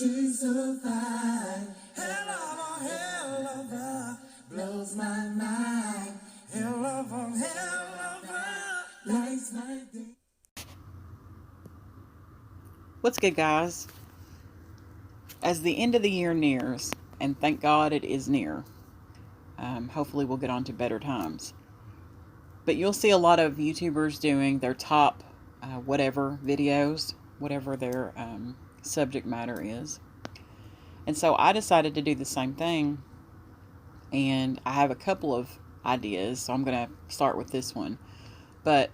She's so fine. Hell of a, blows my mind. Hell of a, lights my day. What's good, guys? As the end of the year nears, and thank God it is near, hopefully we'll get on to better times. But you'll see a lot of YouTubers doing their top whatever videos, whatever their subject matter is. And so I decided to do the same thing, and I have a couple of ideas, so I'm going to start with this one. But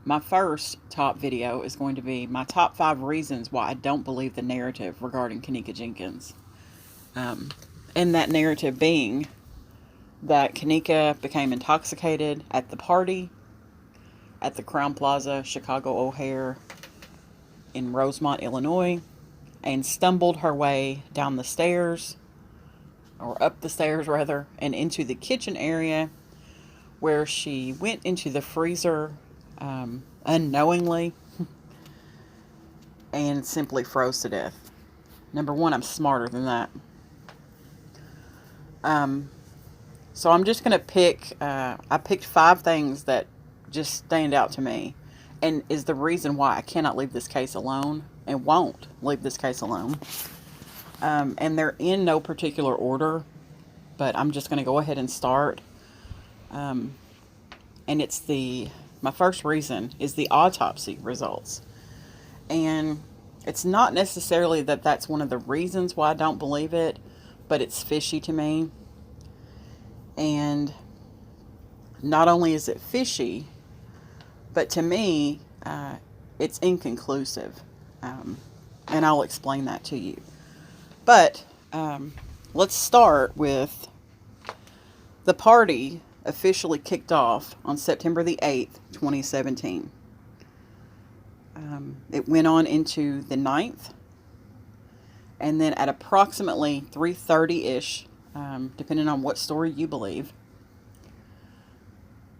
my first top video is going to be my top 5 reasons why I don't believe the narrative regarding Kenneka Jenkins. And that narrative being that Kenneka became intoxicated at the party at the Crowne Plaza, Chicago O'Hare in Rosemont, Illinois, and stumbled her way down the stairs, or up the stairs rather, and into the kitchen area where she went into the freezer unknowingly and simply froze to death. Number one, I'm smarter than that. So I'm just going to pick, I picked 5 things that just stand out to me and is the reason why I cannot leave this case alone and won't leave this case alone. And they're in no particular order, but I'm just going to go ahead and start. And it's my first reason is the autopsy results. And it's not necessarily that that's one of the reasons why I don't believe it, but it's fishy to me. And not only is it fishy, but to me, it's inconclusive. And I'll explain that to you. But let's start with the party officially kicked off on September the 8th, 2017. It went on into the 9th. And then at approximately 3:30-ish, depending on what story you believe,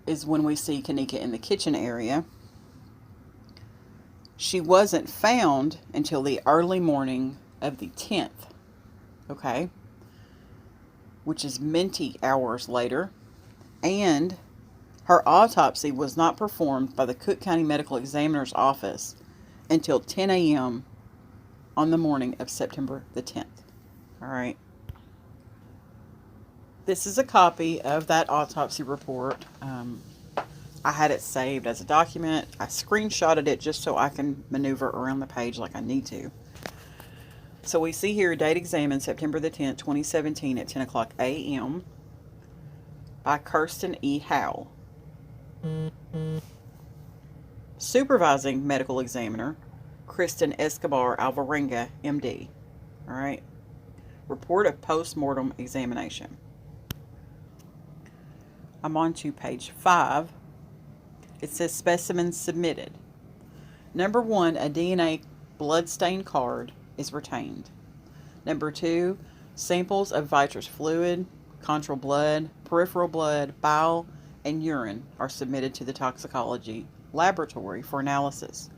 is when we see Kenneka in the kitchen area. She wasn't found until the early morning of the 10th, okay? Which is minty hours later. And her autopsy was not performed by the Cook County Medical Examiner's office until 10 a.m. on the morning of September the 10th. All right. This is a copy of that autopsy report. I had it saved as a document. I screenshotted it just so I can maneuver around the page like I need to. So we see here, date examined September the 10th, 2017 at 10 o'clock a.m. by Kirsten E. Howell. Supervising medical examiner, Kristen Escobar Alvarenga, MD. All right. Report of post-mortem examination. I'm on to page 5. It says specimens submitted. Number 1, a DNA bloodstain card is retained. Number 2, samples of vitreous fluid, contral blood, peripheral blood, bile, and urine are submitted to the toxicology laboratory for analysis.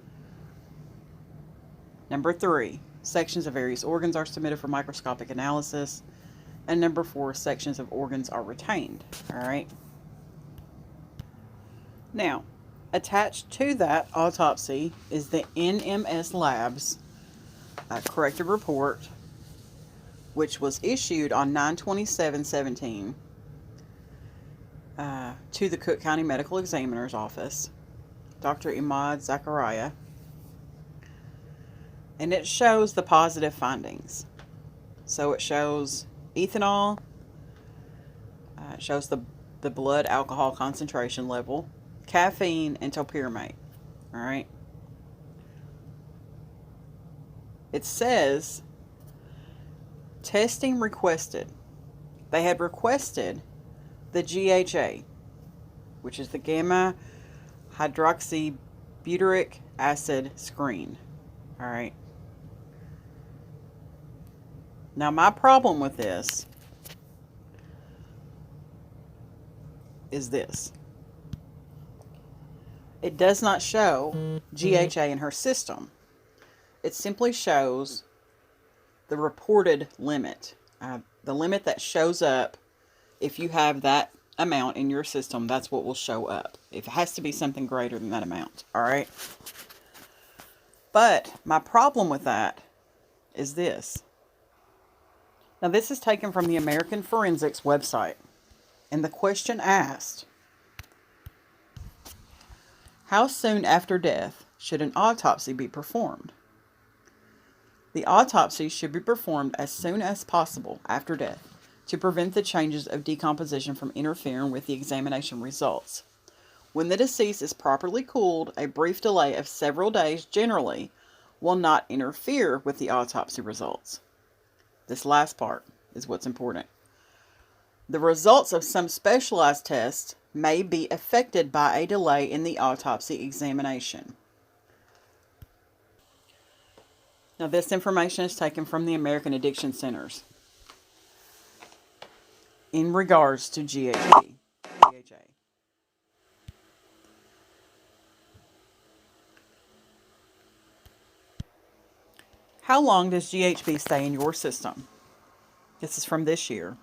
Number 3, sections of various organs are submitted for microscopic analysis. And number 4, sections of organs are retained. All right. Now, attached to that autopsy is the NMS Labs corrected report, which was issued on 9/27/17 to the Cook County Medical Examiner's office, Dr. Imad Zakaria, and it shows the positive findings. So it shows ethanol, it shows the blood alcohol concentration level, caffeine, and topiramate. All right. It says testing requested. They had requested the GHA, which is the gamma hydroxybutyric acid screen. All right. Now, my problem with this is this. It does not show GHA in her system. It simply shows the reported limit. The limit that shows up, if you have that amount in your system, that's what will show up. It has to be something greater than that amount, all right? But my problem with that is this. Now, this is taken from the American Forensics website. And the question asked, how soon after death should an autopsy be performed? The autopsy should be performed as soon as possible after death to prevent the changes of decomposition from interfering with the examination results. When the deceased is properly cooled, a brief delay of several days generally will not interfere with the autopsy results. This last part is what's important. The results of some specialized tests may be affected by a delay in the autopsy examination. Now, this information is taken from the American Addiction Centers in regards to GHB. How long does GHB stay in your system? This is from this year.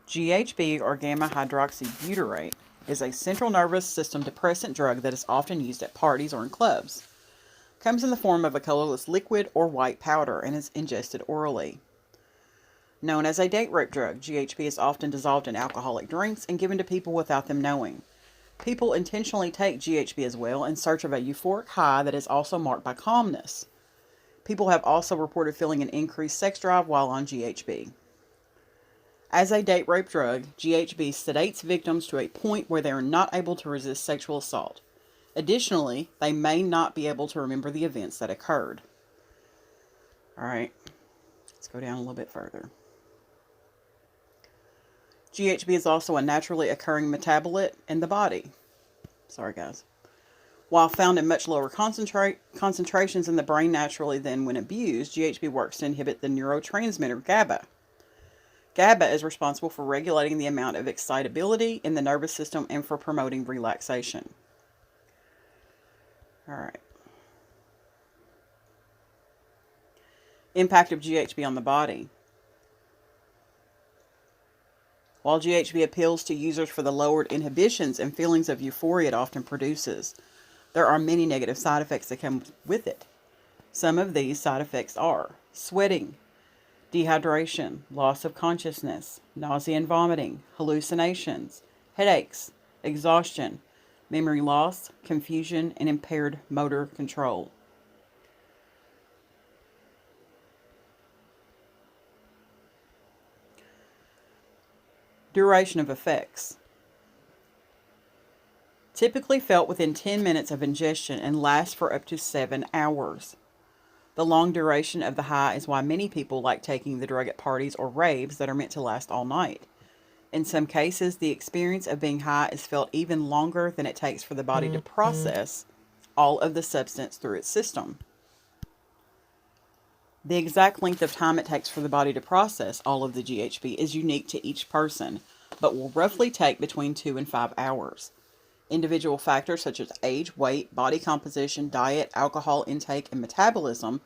GHB, or gamma hydroxybutyrate, is a central nervous system depressant drug that is often used at parties or in clubs. Comes in the form of a colorless liquid or white powder and is ingested orally. Known as a date rape drug, GHB is often dissolved in alcoholic drinks and given to people without them knowing. People intentionally take GHB as well in search of a euphoric high that is also marked by calmness. People have also reported feeling an increased sex drive while on GHB. As a date rape drug, GHB sedates victims to a point where they are not able to resist sexual assault. Additionally, they may not be able to remember the events that occurred. Alright, let's go down a little bit further. GHB is also a naturally occurring metabolite in the body. Sorry, guys. While found in much lower concentrations in the brain naturally than when abused, GHB works to inhibit the neurotransmitter GABA. GABA is responsible for regulating the amount of excitability in the nervous system and for promoting relaxation. All right. Impact of GHB on the body. While GHB appeals to users for the lowered inhibitions and feelings of euphoria it often produces, there are many negative side effects that come with it. Some of these side effects are sweating, dehydration, loss of consciousness, nausea and vomiting, hallucinations, headaches, exhaustion, memory loss, confusion, and impaired motor control. Duration of effects. Typically felt within 10 minutes of ingestion and lasts for up to 7 hours. The long duration of the high is why many people like taking the drug at parties or raves that are meant to last all night. In some cases, the experience of being high is felt even longer than it takes for the body to process all of the substance through its system. The exact length of time it takes for the body to process all of the GHB is unique to each person, but will roughly take between 2 and 5 hours. Individual factors such as age, weight, body composition, diet, alcohol intake, and metabolism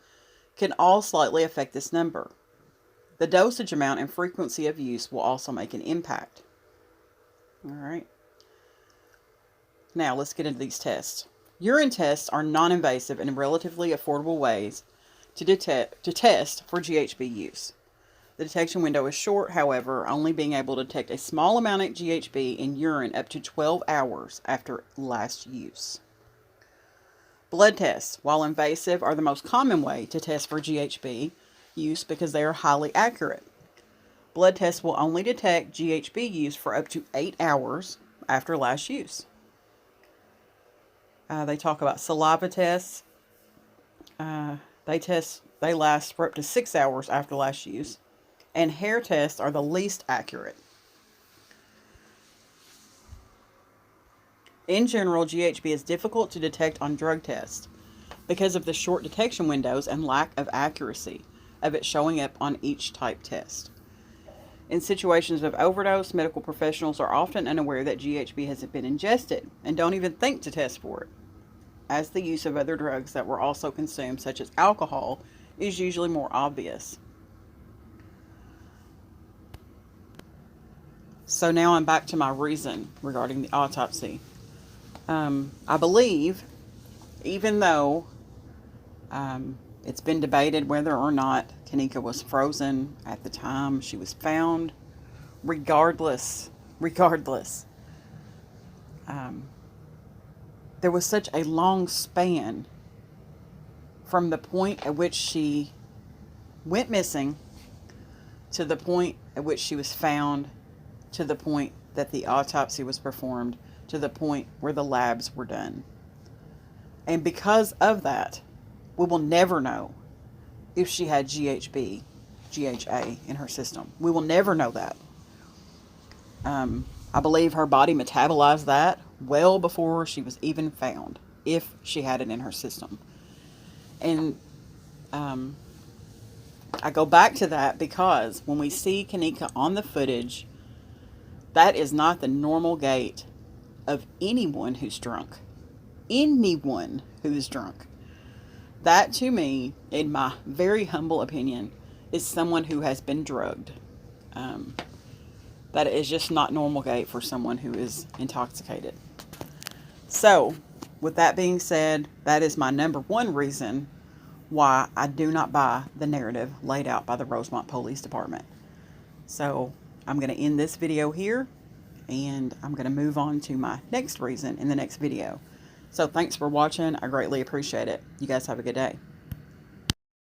can all slightly affect this number. The dosage amount and frequency of use will also make an impact. All right. Now let's get into these tests. Urine tests are non-invasive and relatively affordable ways to test for GHB use. The detection window is short, however, only being able to detect a small amount of GHB in urine up to 12 hours after last use. Blood tests, while invasive, are the most common way to test for GHB use because they are highly accurate. Blood tests will only detect GHB use for up to 8 hours after last use. They talk about saliva tests. They last for up to 6 hours after last use. And hair tests are the least accurate. In general, GHB is difficult to detect on drug tests because of the short detection windows and lack of accuracy of it showing up on each type test. In situations of overdose, medical professionals are often unaware that GHB has been ingested and don't even think to test for it. as the use of other drugs that were also consumed, such as alcohol, is usually more obvious. So now I'm back to my reason regarding the autopsy. I believe, even though it's been debated whether or not Kenneka was frozen at the time she was found, regardless, there was such a long span from the point at which she went missing to the point at which she was found, to the point that the autopsy was performed, to the point where the labs were done. And because of that, we will never know if she had GHB, GHA in her system. We will never know that. I believe her body metabolized that well before she was even found, if she had it in her system. And I go back to that because when we see Kenneka on the footage, that is not the normal gait of anyone who's drunk. Anyone who's drunk. That, to me, in my very humble opinion, is someone who has been drugged. That is just not normal gait for someone who is intoxicated. So, with that being said, that is my number one reason why I do not buy the narrative laid out by the Rosemont Police Department. So, I'm going to end this video here, and I'm going to move on to my next reason in the next video. So, thanks for watching. I greatly appreciate it. You guys have a good day.